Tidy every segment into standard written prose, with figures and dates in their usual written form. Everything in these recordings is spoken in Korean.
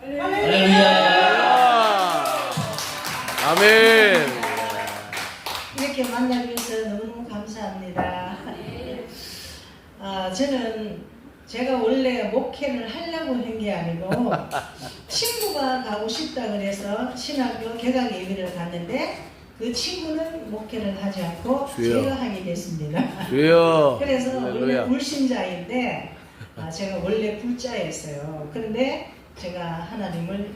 할렐루야. 아멘. 이렇게 만나게 해서 너무너무 감사합니다. 저는 제가 원래 목회를 하려고 한 게 아니고 친구가 가고 싶다 그래서 신학교 개강 예배를 갔는데 그 친구는 목회를 하지 않고 주여. 제가 하게 됐습니다. 주여. 그래서 원래 할렐루야. 불신자인데 제가 원래 불자였어요. 그런데 제가 하나님을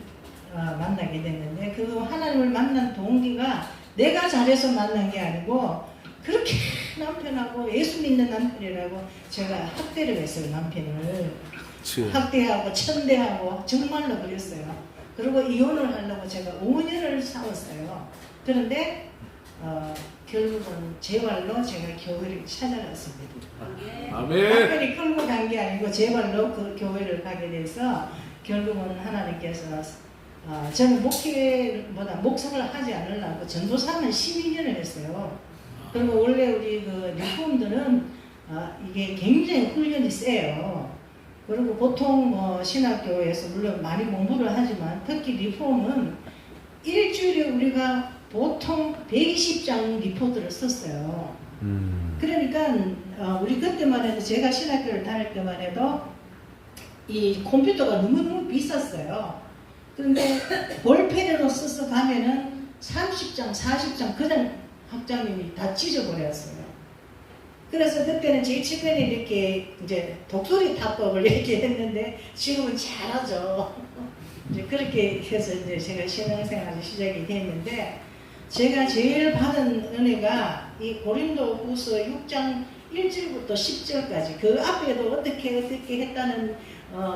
만나게 됐는데 그 하나님을 만난 동기가 내가 잘해서 만난 게 아니고 그렇게 남편하고 예수 믿는 남편이라고 제가 학대를 했어요. 남편을 학대하고 천대하고 정말로 그랬어요. 그리고 이혼을 하려고 제가 5년을 싸웠어요. 그런데 결국은 제 발로 제가 교회를 찾아갔습니다. 아멘. 남편이 끌고 간 게 아니고 제 발로 그 교회를 가게 돼서 결국은 하나님께서 저는 목회보다 목사를 하지 않으려고 전도사는 12년을 했어요. 그리고 원래 우리 그 리폼들은 이게 굉장히 훈련이 세요. 그리고 보통 뭐 신학교에서 물론 많이 공부를 하지만 특히 리폼은 일주일에 우리가 보통 120장 리포트를 썼어요. 그러니까 우리 그때만 해도 제가 신학교를 다닐 때만 해도 이 컴퓨터가 너무너무 비쌌어요. 그런데 볼펜으로 써서 가면은 30장, 40장 그냥 학장님이 다 찢어버렸어요. 그래서 그때는 제 주변에 이렇게 이제 독수리 타법을 이렇게 했는데 지금은 잘하죠. 이제 그렇게 해서 이제 제가 신앙생활이 시작이 됐는데 제가 제일 받은 은혜가 이 고린도후서 6장 1절부터 10절까지 그 앞에도 어떻게 했다는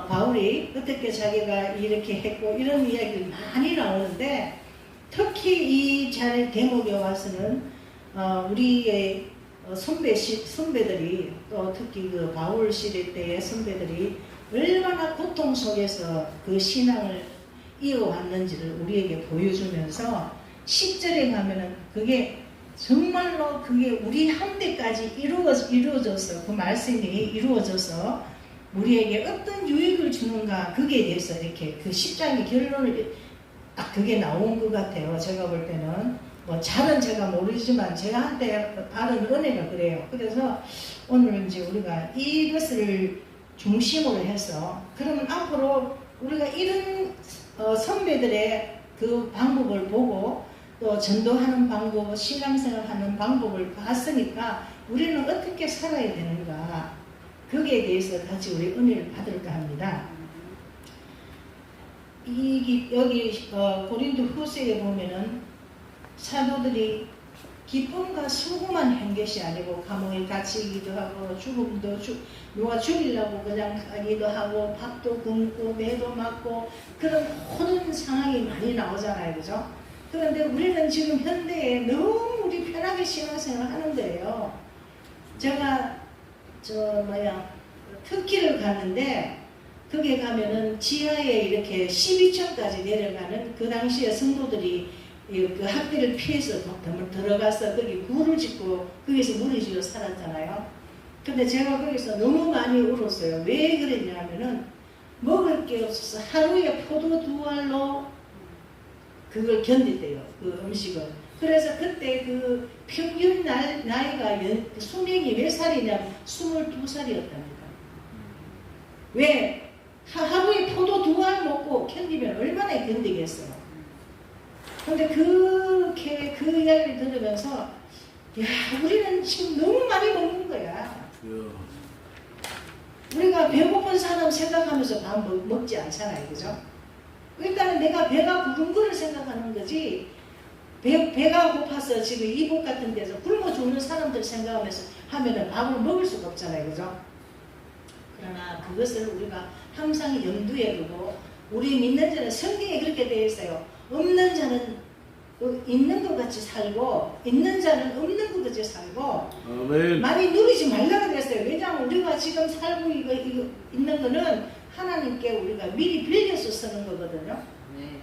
바울이 어떻게 자기가 이렇게 했고 이런 이야기를 많이 나오는데 특히 이 자리 대목에 와서는 우리의 선배들이 또 특히 그 바울 시대 때의 선배들이 얼마나 고통 속에서 그 신앙을 이어왔는지를 우리에게 보여주면서 10절에 가면은 그게 정말로 그게 우리 한때까지 이루어져서 그 말씀이 이루어져서 우리에게 어떤 유익을 주는가 그게 대해서 이렇게 그 10장의 결론을 딱 그게 나온 것 같아요. 제가 볼 때는 뭐 잘은 제가 모르지만 제한테 받은 은혜가 그래요. 그래서 오늘 이제 우리가 이것을 중심으로 해서 그러면 앞으로 우리가 이런 선배들의 그 방법을 보고 또 전도하는 방법, 신앙생활하는 방법을 봤으니까 우리는 어떻게 살아야 되는가 거기에 대해서 같이 우리 은혜를 받을까 합니다. 여기 고린도 후서에 보면은 사도들이 기쁨과 수고만 한 것이 아니고 감옥에 갇히기도 하고 죽음도 누가 죽이려고 그냥 가기도 하고 밥도 굶고 매도 맞고 그런 모든 상황이 많이 나오잖아요. 그죠? 그런데 우리는 지금 현대에 너무 우리 편하게 신앙생활 하는 거예요. 제가 터키를 갔는데 거기에 가면은 지하에 이렇게 12층까지 내려가는 그 당시에 성도들이 그 학대를 피해서 들어가서 거기 굴을 짓고 거기서 물을 지어 살았잖아요. 근데 제가 거기서 너무 많이 울었어요. 왜 그랬냐면은 먹을 게 없어서 하루에 포도 2알로 그걸 견디대요. 그 음식을. 그래서 그때 그 평균 나이가 수명이 몇 살이냐면 22살이었답니다. 왜? 하루에 포도 2알 먹고 견디면 얼마나 견디겠어요. 근데 그렇게 그 이야기를 들으면서 야 우리는 지금 너무 많이 먹는 거야. 우리가 배고픈 사람 생각하면서 밥 먹지 않잖아요. 그죠? 일단은 내가 배가 부른 거를 생각하는 거지 배가 고파서 지금 이북 같은 데서 굶어 죽는 사람들 생각하면서 하면은 밥을 먹을 수가 없잖아요. 그죠? 그러나 그것을 우리가 항상 염두에 두고 우리 믿는 자는 성경에 그렇게 되어 있어요. 없는 자는 있는 것 같이 살고 있는 자는 없는 것 같이 살고 아멘. 많이 누리지 말라고 그랬어요. 왜냐하면 우리가 지금 살고 이거 있는 거는 하나님께 우리가 미리 빌려서 쓰는 거거든요. 네.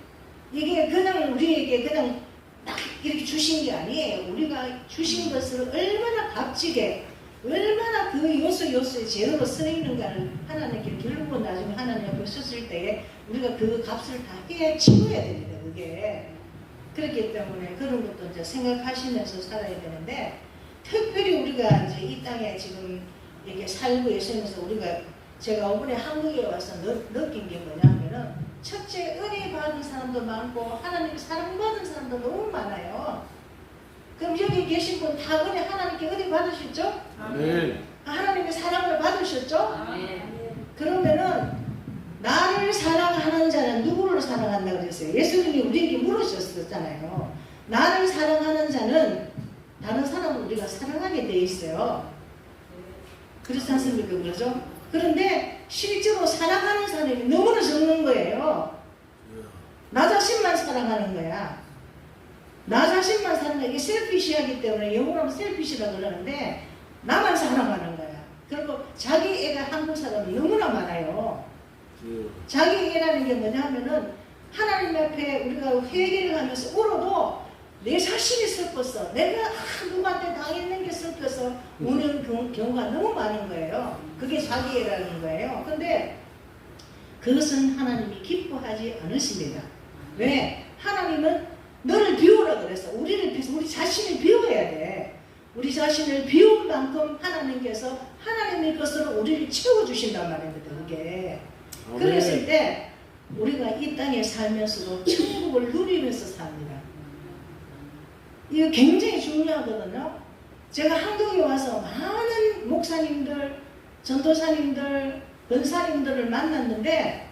이게 그냥 우리에게 그냥 딱 이렇게 주신 게 아니에요. 우리가 주신 것을 얼마나 값지게 얼마나 그 요소에 재료로 쓰이는가를 하나님께 결국은 나중에 하나님 앞에 섰을 때에 우리가 그 값을 다 해야 치워야 됩니다. 그게. 그렇기 때문에 그런 것도 이제 생각하시면서 살아야 되는데, 특별히 우리가 이제 이 땅에 지금 이렇게 살고 있으면서 제가 이번에 한국에 와서 느낀 게 뭐냐면은, 첫째 은혜 받은 사람도 많고 하나님 사랑받은 사람도 너무 많아요. 그럼 여기 계신 분 다 하나님께 은혜 받으셨죠? 아멘. 하나님의 사랑을 받으셨죠? 아멘. 그러면은 나를 사랑하는 자는 누구를 사랑한다고 그랬어요? 예수님이 우리에게 물으셨었잖아요. 나를 사랑하는 자는 다른 사람을 우리가 사랑하게 돼 있어요. 그렇지 않습니까? 그렇죠? 그런데 실제로 사랑하는 사람이 너무나 적는 거예요. 나 자신만 사랑하는 거야. 나 자신만 사랑하는 거야. 이게 셀피시하기 때문에 영어로 하면 셀피시라고 그러는데 나만 사랑하는 거야. 그리고 자기 애가 한국 사람이 너무나 많아요. 자기 애라는 게 뭐냐 하면은 하나님 앞에 우리가 회개를 하면서 울어도 내 자신이 슬펐어. 내가 누구한테 당했는 게 슬퍼서 우는 경우가 너무 많은 거예요. 그게 자기 애라는 거예요. 근데 그것은 하나님이 기뻐하지 않으십니다. 왜? 하나님은 너를 비우라 그랬어. 우리 자신을 비워야 돼. 우리 자신을 비운 만큼 하나님께서 하나님의 것으로 우리를 채워주신단 말입니다. 그게. 그랬을 때 우리가 이 땅에 살면서도 천국을 누리면서 삽니다. 이거 굉장히 중요하거든요. 제가 한국에 와서 많은 목사님들, 전도사님들, 권사님들을 만났는데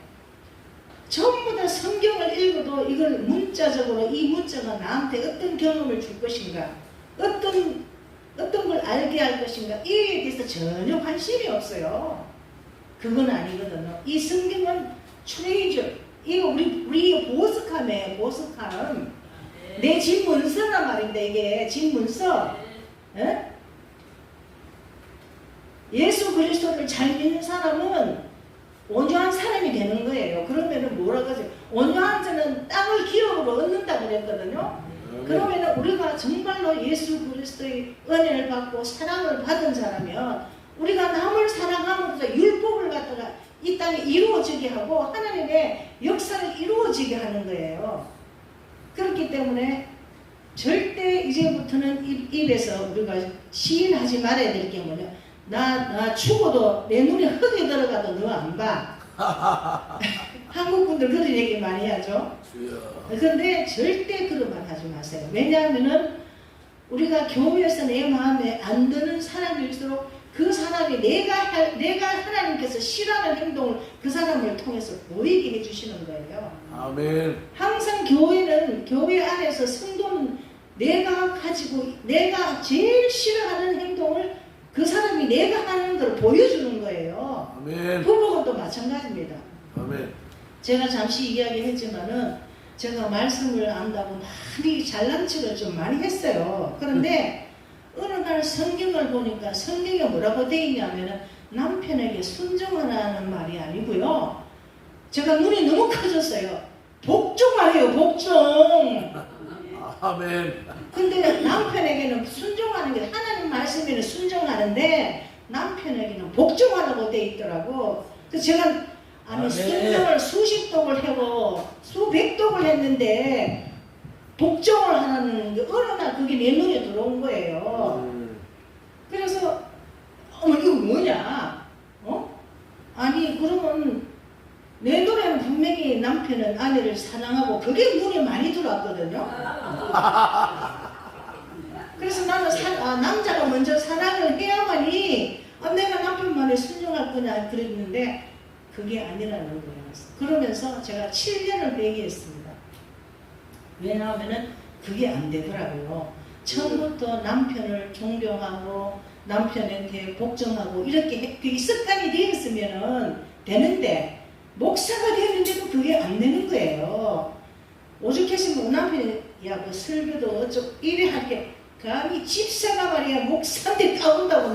전부 다 성경을 읽어도 이걸 문자적으로 이 문자가 나한테 어떤 경험을 줄 것인가, 어떤 걸 알게 할 것인가, 이에 대해서 전혀 관심이 없어요. 그건 아니거든요. 이 성경은 트레이저, 이거 우리 보석함이에요. 보석함. 내 집 문서란 말인데 이게 집 문서. 에? 예수 그리스도를 잘 믿는 사람은 온유한 사람이 되는 거예요. 그러면은 뭐라고 하죠? 온유한 자는 땅을 기업으로 얻는다 그랬거든요. 그러면은 우리가 정말로 예수 그리스도의 은혜를 받고 사랑을 받은 자라면 우리가 남을 사랑함으로써 율법을 갖다가 이 땅에 이루어지게 하고 하나님의 역사를 이루어지게 하는 거예요. 그렇기 때문에 절대 이제부터는 입에서 우리가 시인하지 말아야 될 게 뭐냐, 나 죽어도 내 눈에 흙이 들어가도 너 안 봐. 한국 분들 그런 얘기 많이 하죠. 그런데 절대 그런 말 하지 마세요. 왜냐하면은 우리가 교회에서 내 마음에 안 드는 사람일수록 그 사람이 내가 하나님께서 싫어하는 행동을 그 사람을 통해서 보이게 해주시는 거예요. 아멘. 항상 교회 안에서 성도는 내가 제일 싫어하는 행동을 그 사람이 내가 하는 걸 보여주는 거예요. 아멘. 부부가 또 마찬가지입니다. 아멘. 제가 잠시 이야기했지만은 제가 말씀을 안다고 많이 잘난 척을 좀 많이 했어요. 그런데 어느 날 성경을 보니까 성경에 뭐라고 되어 있냐면은 남편에게 순종하라는 말이 아니고요. 제가 눈이 너무 커졌어요. 복종하래요. 복종. 아멘. 근데 남편에게는 순종하는 게 하나님 말씀에는 순종하는데 남편에게는 복종하라고 되어 있더라고. 그래서 제가 순종을 수십 독을 하고 수백 독을 했는데 복종을 하는 게 어느 날 그게 내 눈에 들어온 거예요. 그래서 이거 뭐냐? 아니 그러면 내 눈에는 분명히 남편은 아내를 사랑하고 그게 눈에 많이 들어왔거든요. 그래서 나는 남자가 먼저 사랑을 해야만이 내가 남편 말에 순종할 거냐 그랬는데 그게 아니라는 거예요. 그러면서 제가 7년을 회개했습니다. 왜냐하면은 그게 안 되더라고요. 처음부터 남편을 존경하고 남편한테 복종하고 이렇게 그 습관이 되었으면은 되는데 목사가 되는데도 그게 안 되는 거예요. 오죽했으면 남편이 그 설교도 어쩌고 이래 할게 감히 집사가 말이야 목사한테 따온다고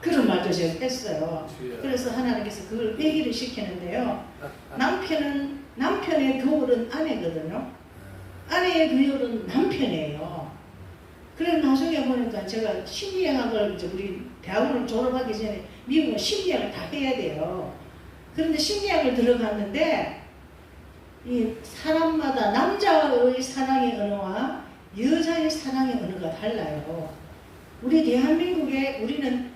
그런 말도 제가 했어요. 그래서 하나님께서 그걸 회개를 시키는데요. 남편의 거울은 아내거든요. 아내의 거울은 남편이에요. 그래서 나중에 보니까 제가 심리학을 우리 대학원을 졸업하기 전에 미국은 심리학을 다 해야 돼요. 그런데 심리학을 들어갔는데 이 사람마다 남자의 사랑의 언어와 여자의 사랑의 언어가 달라요. 우리 대한민국에 우리는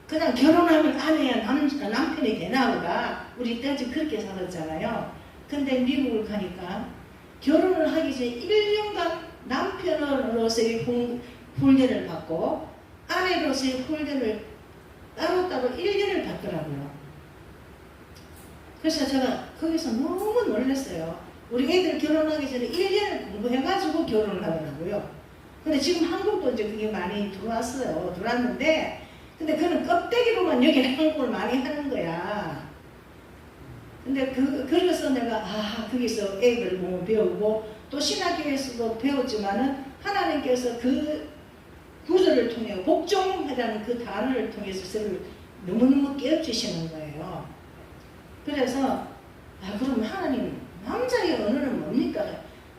그냥 결혼하면 아내야 남편이 되나 보다. 우리 때까지 그렇게 살았잖아요. 근데 미국을 가니까 결혼을 하기 전에 1년간 남편으로서의 훈련을 받고 아내로서의 훈련을 따로따로 1년을 받더라고요. 그래서 제가 거기서 너무 놀랐어요. 우리 애들 결혼하기 전에 1년을 공부해가지고 결혼을 하더라고요. 근데 지금 한국도 이제 그게 많이 들어왔어요. 들어왔는데 근데 그는 껍데기로만 여기 한국을 많이 하는 거야. 근데 그래서 내가 거기서 애들 뭐 배우고 또 신학교에서도 배웠지만은 하나님께서 그 구절을 통해 복종이라는 그 단어를 통해서 저를 너무너무 깨우치시는 거예요. 그래서 그럼 하나님 남자의 언어는 뭡니까?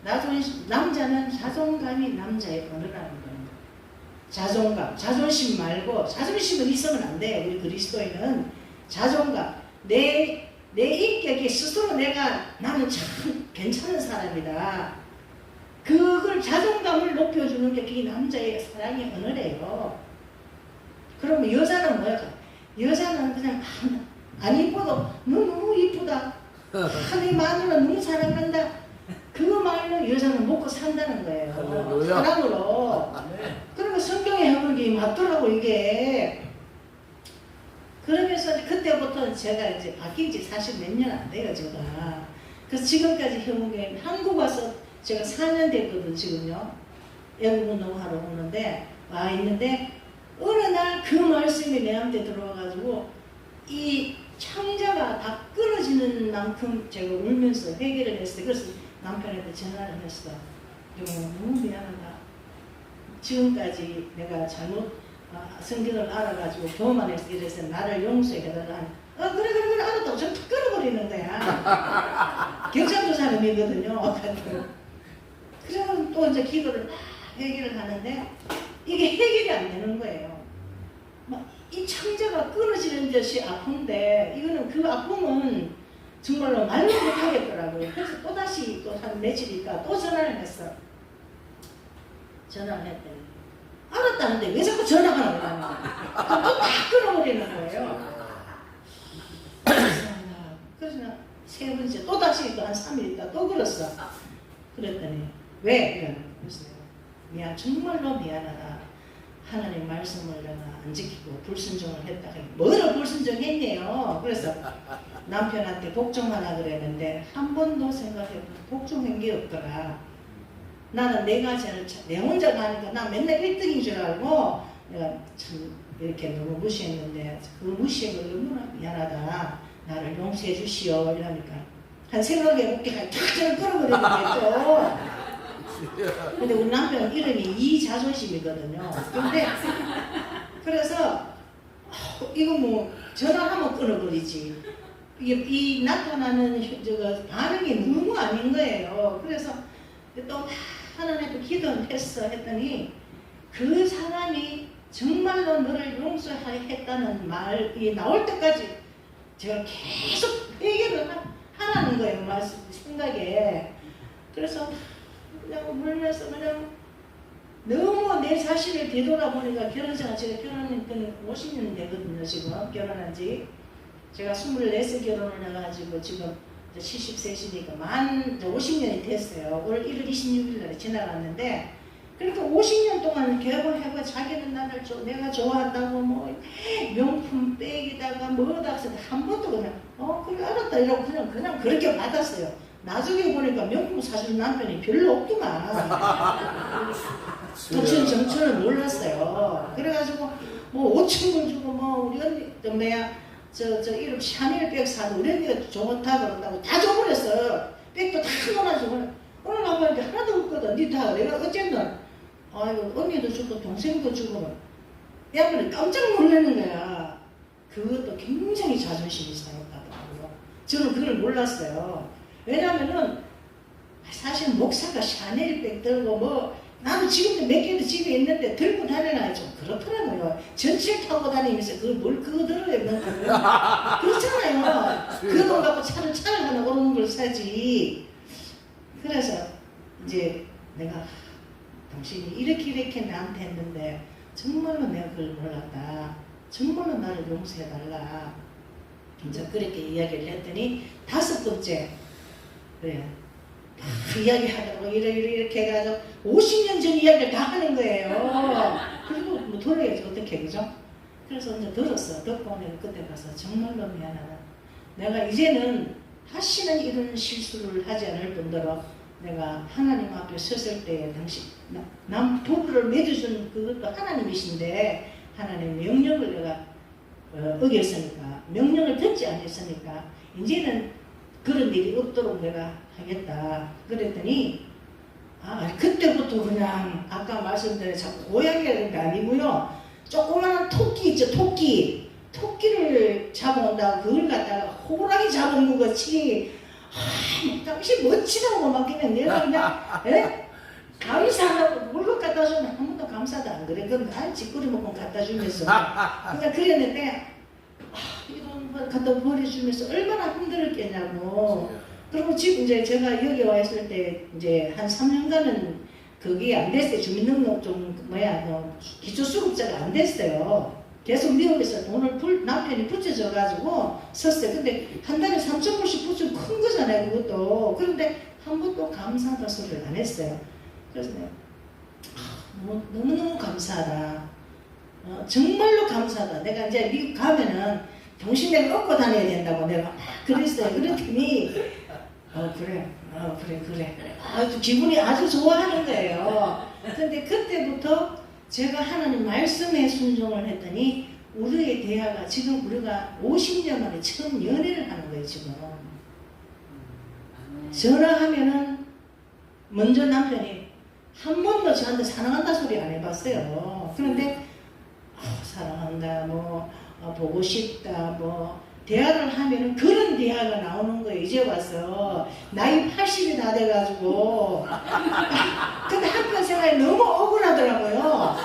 남자는 자존감이 남자의 언어라는 거예요. 자존감, 자존심 말고 자존심은 있으면 안 돼요. 우리 그리스도인은 자존감, 내 인격이 스스로 나는 참 괜찮은 사람이다. 그걸 자존감을 높여주는 게 그게 남자의 사랑의 언어래요. 그러면 여자는 뭐야? 여자는 그냥 안 이뻐도 너 너무 이쁘다. 내 마누라 너무 사랑한다. 그 말로 여자는 먹고 산다는 거예요. 할렐루야. 사랑으로. 그러면 성경의 해석이 맞더라고 이게. 그러면서 그때부터 제가 이제 바뀐 지 사실 몇 년 안 돼요 제가. 그래서 지금까지 해본 게 한국 와서 제가 4년 됐거든 지금요. 영국 운동하러 오는데 와 있는데 어느 날 그 말씀이 내한테 들어와가지고 이 창자가 다 끊어지는 만큼 제가 울면서 회개를 했어요. 그래서 남편한테 전화를 했어. 너무 미안하다. 지금까지 내가 잘못 성경을 알아가지고 교만 해서 이래서 나를 용서해달라. 그래 알았다고 좀 툭 끊어버리는 거야. 경상도 사람이거든요. 그러면 또 이제 기도를 막 해결을 하는데 이게 해결이 안 되는 거예요. 이 창자가 끊어지는 듯이 아픈데 이거는 그 아픔은 정말로 말로 못하겠더라고요. 그래서 또다시 또 한 며칠 있다 또 전화를 했어. 전화를 했더니 알았다는데 왜 자꾸 전화가 나오냐는 거야. 또 다 끊어버리는 거예요. 그래서 나 세 번째 또다시 또 한 3일 있다 또 그랬어. 그랬더니 왜? 그래서 정말로 미안하다. 하나님 말씀을 내가 안 지키고 불순종을 했다. 뭐를 불순종했네요. 그래서 남편한테 복종하라 그랬는데 한 번도 생각해보면 복종한 게 없더라. 나는 내가 내 혼자 가니까 나 맨날 1등인 줄 알고 내가 참 이렇게 너무 무시했는데 그 무시한 걸 너무나 미안하다. 나를 용서해 주시오. 이러니까 한 생각해볼게 탁 끌어버리는 거겠죠. 근데 우리 남편 이름이 이자존심이거든요. 근데 그래서 이거 뭐 전화하면 끊어버리지. 이 나타나는 반응이 너무 아닌 거예요. 그래서 또 하나님께 했더니 그 사람이 정말로 너를 용서했다는 말이 나올 때까지 제가 계속 회개를 하라는 거예요. 생각에. 그래서 그냥 울면서 그냥 너무 내 자신을 되돌아보니까 결혼생활 제가 결혼한 지 50년 되거든요. 지금 결혼한 지 제가 24세 결혼을 해가지고 지금 70세시니까 만 50년이 됐어요. 올 1월 26일 날에 지나갔는데 그러니까 50년 동안 결혼해봐 자기는 나를 내가 좋아한다고 뭐 명품 백에다가 뭐다 해서 한 번도 그냥 그래 알았다 이러고 그냥 그렇게 받았어요. 나중에 보니까 명품 사줄 남편이 별로 없구만. 저는 몰랐어요. 그래가지고 뭐 5천불 주고 뭐 우리 언니 이름 샤넬백 사도 우리 언니가 좋다 그런다고 다 줘버렸어. 백도 다 넣어가지고 오늘 나보니까 하나도 없거든. 내가 어쨌든 아이고 언니도 주고 동생도 주고 야분이 깜짝 놀라는 거야. 그것도 굉장히 자존심이 상했다더라고요. 저는 그걸 몰랐어요. 왜냐면은 사실 목사가 샤넬백 들고 뭐 나도 지금도 몇 개도 집에 있는데 들고 다니나 좀 그렇더라고요. 전철 타고 다니면서 그걸 뭘 그거 들어요. 그렇잖아요. 그 돈 갖고 차를 하나 오르는 걸 사지. 그래서 이제 내가 당신이 이렇게 나한테 했는데 정말로 내가 그걸 몰랐다. 정말로 나를 용서해달라. 이제 그렇게 이야기를 했더니 5번째 그래 이야기하다가 이렇게 해가지고 50년 전 이야기를 다 하는 거예요. 그리고 뭐 돌아야지 어떻게 그죠? 그래서 이제 들었어. 듣고 내가 그때 가서 정말로 미안하다. 내가 이제는 다시는 이런 실수를 하지 않을 뿐더러 내가 하나님 앞에 섰을 때 당신 남 부부를 맺어준 그것도 하나님이신데 하나님 명령을 내가 어겼으니까 명령을 듣지 않았으니까 이제는 그런 일이 없도록 내가 하겠다. 그랬더니 그때부터 그냥 아까 말씀드린 자꾸 고양이라는 게 아니고요. 조그마한 토끼 있죠. 토끼를 잡아온다고 그걸 갖다가 호랑이 잡은 것 같이 당신 멋지다고 막 그냥 내가 그냥 감사하고 물건 갖다 주면 한 번도 감사도 안 그래. 그럼 찌꺼리 먹고 갖다 주면서 그냥 그랬는데 이런 걸 갖다 버려주면서 얼마나 힘들었겠냐고. 그리고 지금 이제 제가 여기 와 있을 때 이제 한 3년간은 그게 안 됐어요. 주민등록 기초수급자가 안 됐어요. 계속 미국에서 돈을 남편이 붙여줘가지고 썼어요. 근데 한 달에 3,000불씩 붙이면 큰 거잖아요. 그것도. 그런데 한 번도 감사하다 소리를 안 했어요. 그래서 내가 너무너무 감사하다. 정말로 감사하다. 내가 이제 미국 가면은 정신 내가 얻고 다녀야 된다고 내가 막 그랬어요. 그랬더니 그래. 아주 기분이 아주 좋아하는 거예요. 근데 그때부터 제가 하나님 말씀에 순종을 했더니 우리의 대화가 지금 우리가 50년 만에 처음 연애를 하는 거예요. 지금 전화하면은 먼저 남편이 한 번도 저한테 사랑한다 소리 안 해봤어요. 그런데 사랑한다 보고 싶다 대화를 하면은 그런 대화가 나오는 거예요. 이제 와서 나이 80이 다 돼가지고 근데 한편 생활이 너무 억울하더라고요.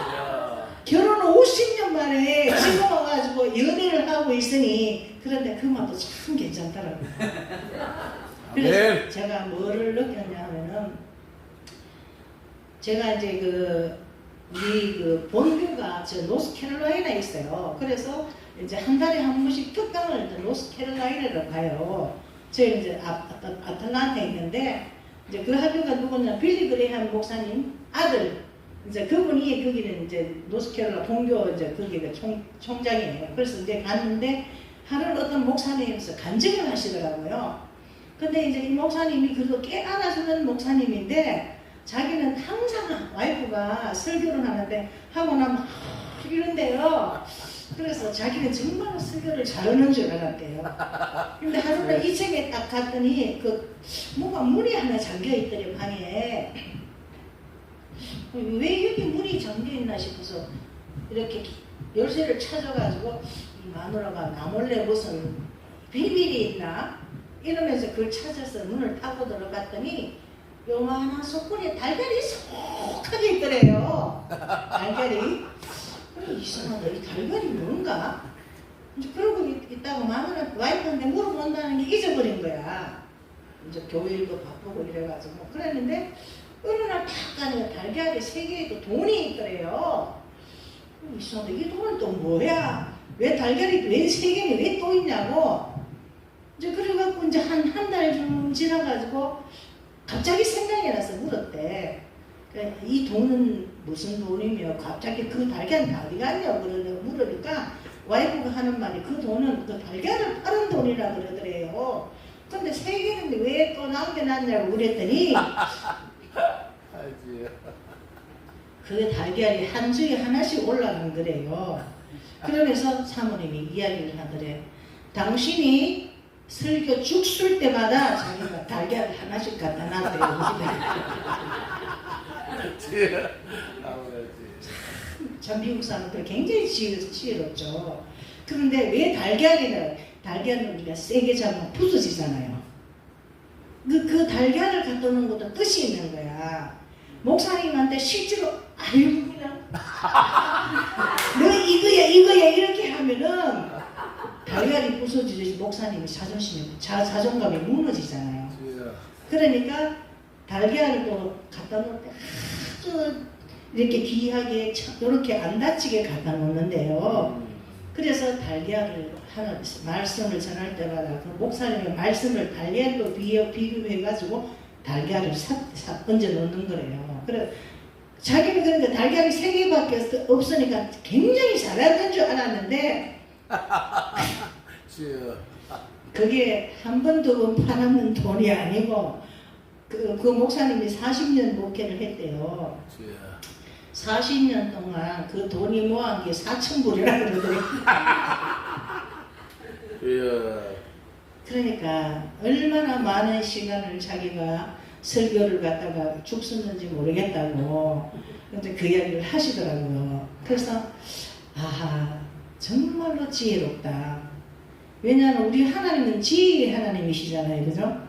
결혼 50년 만에 지금 와가지고 연애를 하고 있으니 그런데 그 맛도 참 괜찮더라고요. 그래서 제가 뭐를 느꼈냐 하면은 제가 이제 우리 본교가 저 노스캐롤라이나에 있어요. 그래서 이제 한 달에 한 번씩 특강을 이제 노스캐롤라이나로 가요. 저희 이제 아틀란타에 있는데 이제 그 학교가 누구냐 빌리 그레이엄 목사님 아들 이제 그분이 거기는 이제 노스캐롤라 본교 이제 거기가 총장이에요. 그래서 이제 갔는데 하루는 어떤 목사님께서 간증을 하시더라고요. 근데 이제 이 목사님이 그거 꽤 알아주는 목사님인데 자기는 항상 와이프가 설교를 하는데 하고 나면 이런데요. 그래서 자기는 정말 설교를 잘하는 줄 알았대요. 근데 하루는 이 책에 딱 갔더니 뭔가 문이 하나 잠겨 있더래 방에. 왜 여기 문이 잠겨 있나 싶어서 이렇게 열쇠를 찾아가지고 이 마누라가 나 몰래 무슨 비밀이 있나 이러면서 그걸 찾아서 문을 타고 들어갔더니 요만한 소쿠리에 달걀이 속하게 있더래요. 달걀이. 이상하다. 이 달걀이 뭔가? 이제 그러고 있다가 마누라 와이프한테 물어본다는 게 잊어버린 거야. 이제 교회 일도 바쁘고 이래가지고. 그랬는데 어느 날 딱 가니까 달걀이 3개에 돈이 있더래요. 이상하다. 이 돈은 또 뭐야? 왜 달걀이 왜 3개니 왜 또 있냐고. 이제 그래갖고 이제 한 달 좀 지나가지고 갑자기 생각이 나서 물었대. 이 돈은 무슨 돈이며 갑자기 그 달걀은 어디 갔냐고 물으니까 와이프가 하는 말이 그 돈은 그 달걀을 파는 돈이라 그러더래요. 근데 3개는 왜 또 남겨놨냐고 그랬더니 그 달걀이 한 주에 하나씩 올라간 거래요. 그러면서 사모님이 이야기를 하더래. 당신이 설교 죽 쓸 때마다 자기가 달걀을 하나씩 갖다 놨대요. 참 미국 사람들 굉장히 지혜롭죠. 그런데 왜 달걀은 우리가 세게 잡으면 부서지잖아요. 그 달걀을 갖다 놓은 것도 뜻이 있는 거야. 목사님한테 실제로 아이고 그냥 너 이거야 이렇게 하면은 달걀이 부서지듯이 목사님이 자존감이 무너지잖아요. 그러니까 달걀을 또 갖다 놓을 때 아주 이렇게 귀하게 이렇게 안 다치게 갖다 놓는데요. 그래서 달걀을 하나 말씀을 전할 때마다 그 목사님의 말씀을 달걀로 비교해가지고 달걀을 얹어 놓는 거래요. 그래 자기는 그런데 달걀이 3개밖에 없으니까 굉장히 잘하는 줄 알았는데 그게 한 번 두 번 팔았는 돈이 아니고 그 목사님이 40년 목회를 했대요. 40년 동안 그 돈이 모은 게 4,000불이라 그러더래요. 그러니까 얼마나 많은 시간을 자기가 설교를 갖다가 죽었는지 모르겠다고 근데 그 이야기를 하시더라고요. 그래서 정말로 지혜롭다. 왜냐하면 우리 하나님은 지혜의 하나님이시잖아요. 그죠?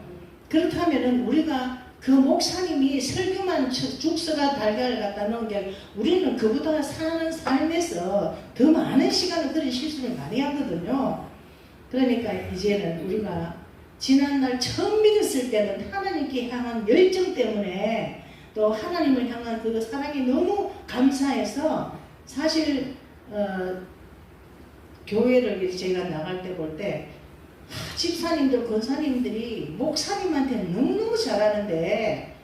그렇다면은 우리가 그 목사님이 설교만 죽서가 달걀을 갖다 놓은 게 아니라 우리는 그보다 사는 삶에서 더 많은 시간을 그런 실수를 많이 하거든요. 그러니까 이제는 우리가 지난날 처음 믿었을 때는 하나님께 향한 열정 때문에 또 하나님을 향한 그 사랑이 너무 감사해서 사실 교회를 제가 나갈 때 볼 때 집사님들, 권사님들이 목사님한테는 너무너무 잘하는데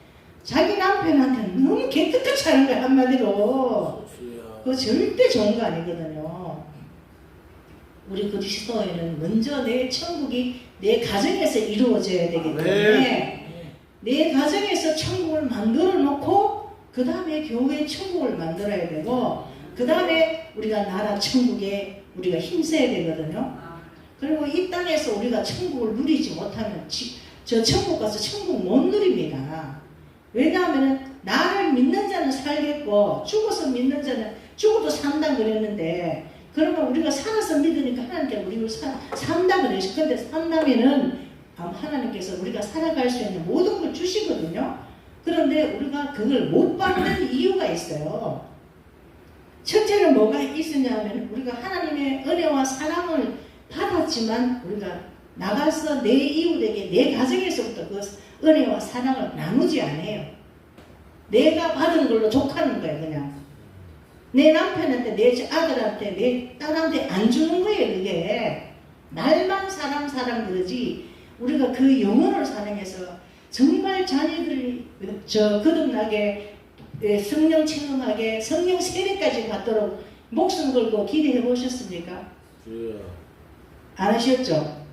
자기 남편한테는 너무 개떡같이 하는 거야. 한마디로 그거 절대 좋은 거 아니거든요. 우리 그리스도인은 먼저 내 천국이 내 가정에서 이루어져야 되기 때문에 내 가정에서 천국을 만들어 놓고 그 다음에 교회 천국을 만들어야 되고 그 다음에 우리가 나라 천국에 우리가 힘써야 되거든요. 그리고 이 땅에서 우리가 천국을 누리지 못하면 저 천국 가서 천국 못 누립니다. 왜냐하면 나를 믿는 자는 살겠고 죽어서 믿는 자는 죽어도 산다 그랬는데 그러면 우리가 살아서 믿으니까 하나님께서 우리를 산다 그러시. 근데 산다면은 하나님께서 우리가 살아갈 수 있는 모든 걸 주시거든요. 그런데 우리가 그걸 못 받는 이유가 있어요. 첫째는 뭐가 있으냐면 우리가 하나님의 은혜와 사랑을 받았지만 우리가 나가서 내 이웃에게 내 가정에서부터 그 은혜와 사랑을 나누지 않아요. 내가 받은 걸로 족하는 거예요. 그냥 내 남편한테 내 아들한테 내 딸한테 안 주는 거예요. 그게 날만 사랑 그러지 우리가 그 영혼을 사랑해서 정말 자녀들이 거듭나게 성령 체험하게 성령 세례까지 받도록 목숨 걸고 기대해 보셨습니까? 안 하셨죠?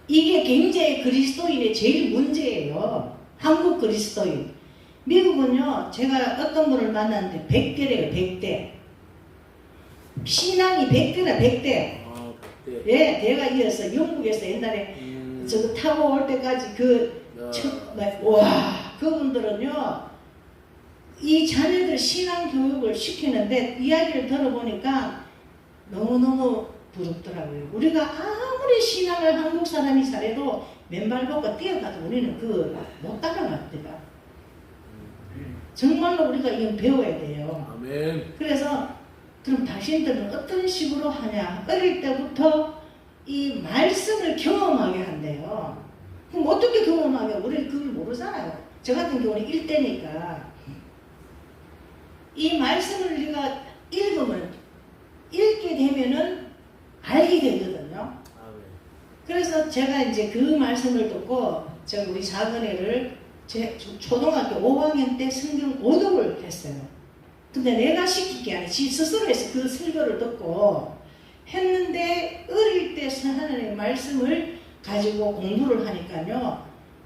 이게 굉장히 그리스도인의 제일 문제예요. 한국 그리스도인. 미국은요, 제가 어떤 분을 만났는데 100대래요, 100대. 신앙이 100대라, 100대. 예, 내가 이어서 영국에서 옛날에 저거 타고 올 때까지 와, 그분들은요, 이 자녀들 신앙 교육을 시키는데 이야기를 들어보니까 너무너무 부럽더라고요. 우리가 아무리 신앙을 한국 사람이 잘해도 맨발 걷고 뛰어가도 우리는 못 따라갑니다. 정말로 우리가 이건 배워야 돼요. 아멘. 그래서 그럼 당신들은 어떤 식으로 하냐? 어릴 때부터 이 말씀을 경험하게 한대요. 그럼 어떻게 경험하게? 우리는 그걸 모르잖아요. 저 같은 경우는 1대니까 이 말씀을 우리가 읽게 되면은 알게 되거든요. 그래서 제가 이제 그 말씀을 듣고 제가 우리 작은애를 초등학교 5학년 때 성경 오독을 했어요. 근데 내가 시킨 게 아니라 지 스스로 해서 그 설교를 듣고 했는데 어릴 때 하나님의 말씀을 가지고 공부를 하니까요.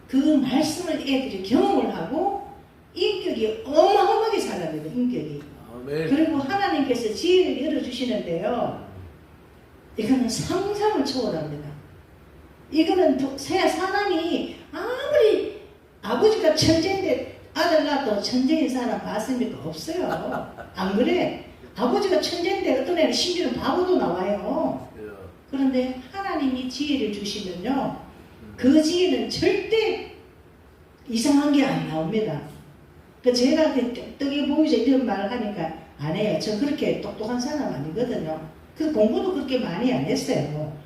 그 말씀을 애들이 경험을 하고 인격이 어마어마하게 자랍니다. 인격이. 아멘. 그리고 하나님께서 지혜를 열어주시는데요. 이거는 상상을 초월합니다. 이거는 사람이 아무리 아버지가 천재인데 아들 낳아도 천재인 사람 봤습니까? 없어요. 안 그래? 아버지가 천재인데 어떤 애는 심지어는 바보도 나와요. 그런데 하나님이 지혜를 주시면요. 그 지혜는 절대 이상한 게 안 나옵니다. 그 제가 그 떡이 보이죠 이런 말 하니까 안 해요. 저 그렇게 똑똑한 사람 아니거든요. 그 공부도 그렇게 많이 안 했어요.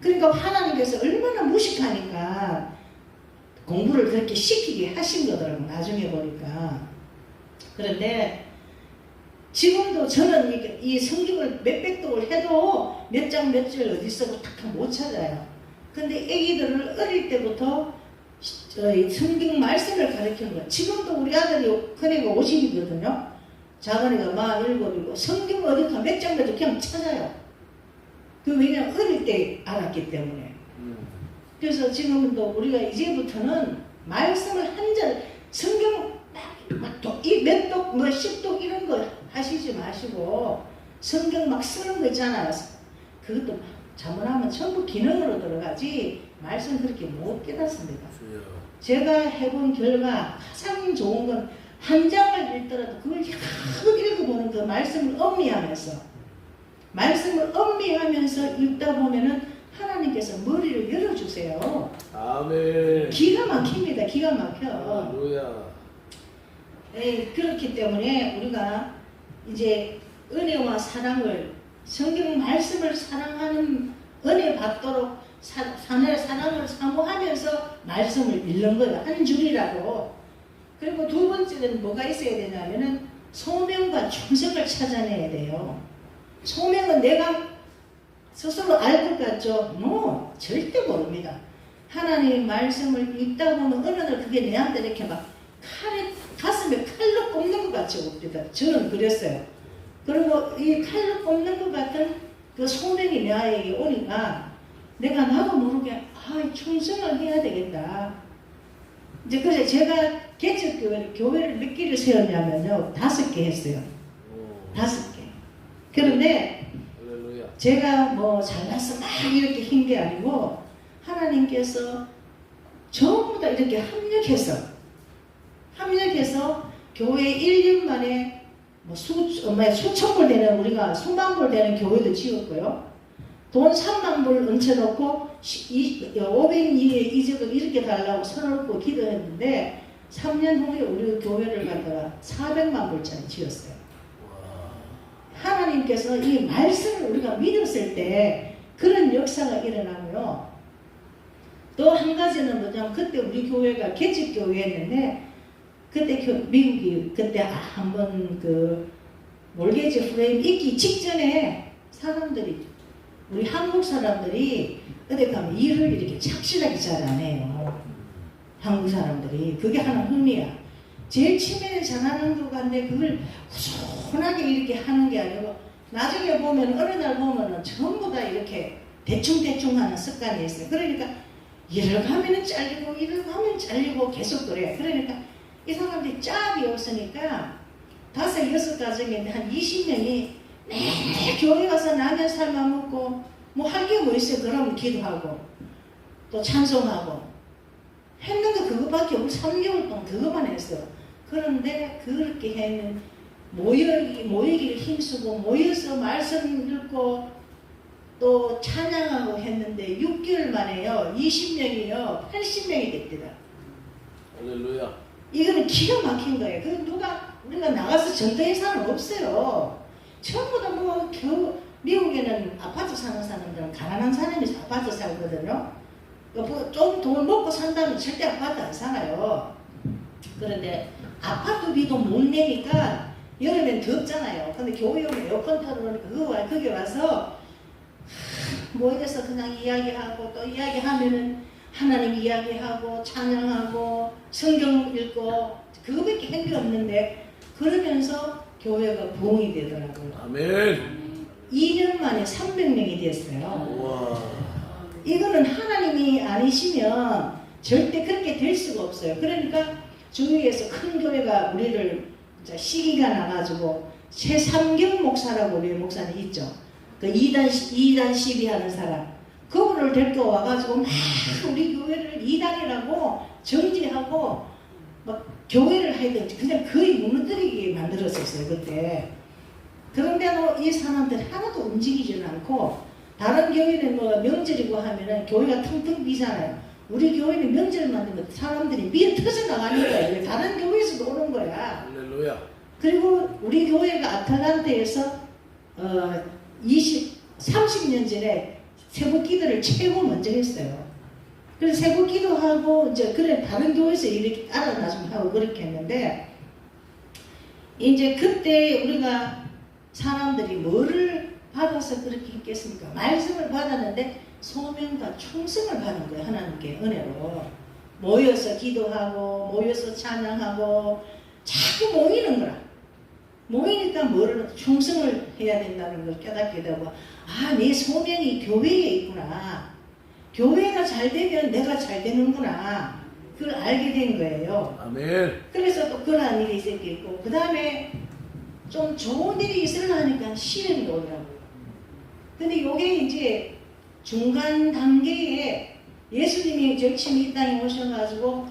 그러니까 하나님께서 얼마나 무식하니까 공부를 그렇게 시키게 하신 거더라고 나중에 보니까. 그런데 지금도 저는 이 성경을 몇백 독을 해도 몇 장 몇 절 어디 있어도 탁 못 찾아요. 근데 애기들을 어릴 때부터 성경 말씀을 가르치는 거예요. 지금도 우리 아들이 큰애가 50이거든요. 작은애가 47이고 성경 어디 가 몇 장 몇 절 그냥 찾아요. 그 왜냐면 어릴 때 알았기 때문에. 그래서 지금도 우리가 이제부터는 말씀을 한 절, 성경 몇 독, 뭐 10독 이런 거 하시지 마시고 성경 막 쓰는 거 있잖아요. 그것도 자문하면 전부 기능으로 들어가지 말씀 그렇게 못 깨닫습니다. 제가 해본 결과 가장 좋은 건 한 장을 읽더라도 그걸 계속 읽어보는 그 말씀을 음미하면서 읽다 보면은 하나님께서 머리를 열어주세요. 아멘. 기가 막힙니다. 기가 막혀. 할렐루야. 그렇기 때문에 우리가 이제 은혜와 사랑을 성경 말씀을 사랑하는 은혜 받도록 사랑을 사모하면서 말씀을 읽는 거예요. 한 줄이라도. 그리고 두 번째는 뭐가 있어야 되냐면은 소명과 충성을 찾아내야 돼요. 소명은 내가 스스로 알 것 같죠? 절대 모릅니다. 하나님의 말씀을 읽다 보면 어느 날 그게 내한테 이렇게 막 가슴에 칼로 꼽는 것 같이 옵니다. 저는 그랬어요. 그리고 이 칼로 꼽는 것 같은 그 소명이 내에게 오니까 내가 나도 모르게 충성을 해야 되겠다. 이제 그래서 제가 개척교회를 몇 개를 세웠냐면요. 5개 했어요. 5개. 그런데 제가 뭐 잘나서 막 이렇게 한 게 아니고 하나님께서 전부 다 이렇게 합력해서 교회 1년 만에 뭐 수천 불 되는 우리가 수만 불 되는 교회도 지었고요. 돈 3만 불 얹혀놓고 500일에 이적을 이렇게 달라고 선을 기도했는데 3년 후에 우리 교회를 갖다가 400만 불짜리 지었어요. 하나님께서 이 말씀을 우리가 믿었을 때 그런 역사가 일어나고요. 또 한 가지는 뭐냐면 그때 우리 교회가 개척교회였는데 그때 미국이 그때 한번 그 몰게지 프레임 있기 직전에 사람들이 우리 한국 사람들이 어디 가면 일을 이렇게 착실하게 잘 안 해요. 한국 사람들이. 그게 하나 흠이야. 제일 처음에는 잘하는 것 같은데 그걸 꾸준하게 이렇게 하는 게 아니고 나중에 보면 어느 날 보면은 전부 다 이렇게 대충 하는 습관이 있어요. 그러니까 일을 가면은 잘리고 일을 가면 잘리고 계속 그래요. 그러니까 이 사람들이 짭이 없으니까 5, 6가정인데 한 20명이 매일 교회 가서 라면 삶아 먹고 뭐 할 게 뭐 있어요. 그러면 기도하고 또 찬송하고 했는데 그거밖에 없고 3개월 동안 그것만 했어요. 그런데 그렇게 해는 모이기를 힘쓰고 모여서 말씀 읽고 또 찬양하고 했는데 6개월 만에요. 20명이요. 80명이 됐대요. 할렐루야. 이거는 기가 막힌 거예요. 그 우리가 나가서 전도할 사람 없어요. 전부 다 뭐 미국에는 아파트 사는 사람들은 가난한 사람이 아파트 살거든요. 좀 돈 먹고 산다면 절대 아파트 안 살아요. 그런데 아파트비도 못 내니까 여름엔 덥잖아요. 근데 교회 오면 에어컨 틀어놓으니까 거기 와서 모여서 그냥 이야기하고 또 이야기하면은 하나님 이야기하고 찬양하고 성경 읽고 그거밖에 한 게 없는데 그러면서 교회가 부흥이 되더라고요. 아멘. 2년 만에 300명이 됐어요. 우와. 이거는 하나님이 아니시면 절대 그렇게 될 수가 없어요. 그러니까 주위에서 큰 교회가 우리를 시기가 나가지고 최삼경 목사라고 우리 목사님 있죠. 그 2단 시비하는 사람. 그분을 데리고 와가지고 막 우리 교회를 2단이라고 정지하고 막 교회를 하여튼 그냥 거의 무너뜨리게 만들었었어요. 그때. 그런데도 이 사람들이 하나도 움직이지는 않고 다른 교회는 뭐 명절이고 하면은 교회가 텅텅 비잖아요. 우리 교회는 명절 만들면 사람들이 미어 터져 나가는 거야. 이게 다른 교회에서도 오는 거야. 할렐루야. 그리고 우리 교회가 아틀란타에서 30년 전에 세부 기도를 최고 먼저 했어요. 그래서 세부 기도하고 이제 그래 다른 교회에서 이렇게 알아나 좀 하고 그렇게 했는데 이제 그때 우리가 사람들이 뭐를 받아서 그렇게 했겠습니까? 말씀을 받았는데 소명과 충성을 받은 거예요. 하나님께 은혜로 모여서 기도하고 모여서 찬양하고 자꾸 모이는 거라. 모이니까 뭐를 충성을 해야 된다는 걸 깨닫게 되고 아, 내 소명이 교회에 있구나. 교회가 잘 되면 내가 잘 되는구나. 그걸 알게 된 거예요. 아멘. 그래서 또 그런 일이 있었겠고 그 다음에 좀 좋은 일이 있으려니까 시련이 오더라고요. 근데 요게 이제 중간 단계에 예수님이 절친히 이 땅에 오셔가지고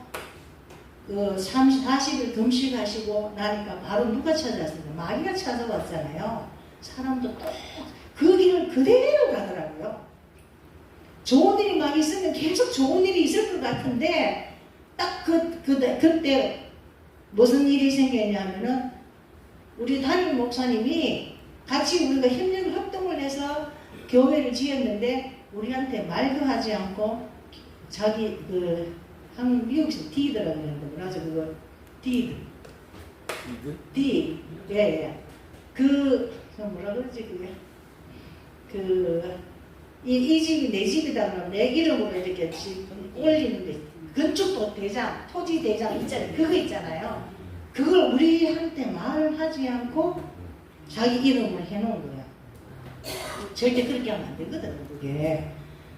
그 40일 금식하시고 나니까 바로 누가 찾아왔습니까? 마귀가 찾아왔잖아요. 사람도 또 그 길을 그대로 가더라고요. 좋은 일이 막 있으면 계속 좋은 일이 있을 것 같은데 딱 그때 무슨 일이 생겼냐면은 우리 담임 목사님이 같이 우리가 협력을 협동을 해서 교회를 지었는데 우리한테 말도 하지 않고 자기 미국에서 디드라고 그러는데 뭐라죠 그거 디드 디 예. 뭐라 그러지 그게 이 집이 내 집이다 그러면 내 이름으로 이렇게 올리는데 건축도 대장 토지 대장 있잖아요. 그거 있잖아요. 그걸 우리한테 말하지 않고 자기 이름을 해놓은 거야. 절대 그렇게 하면 안 되거든 그게.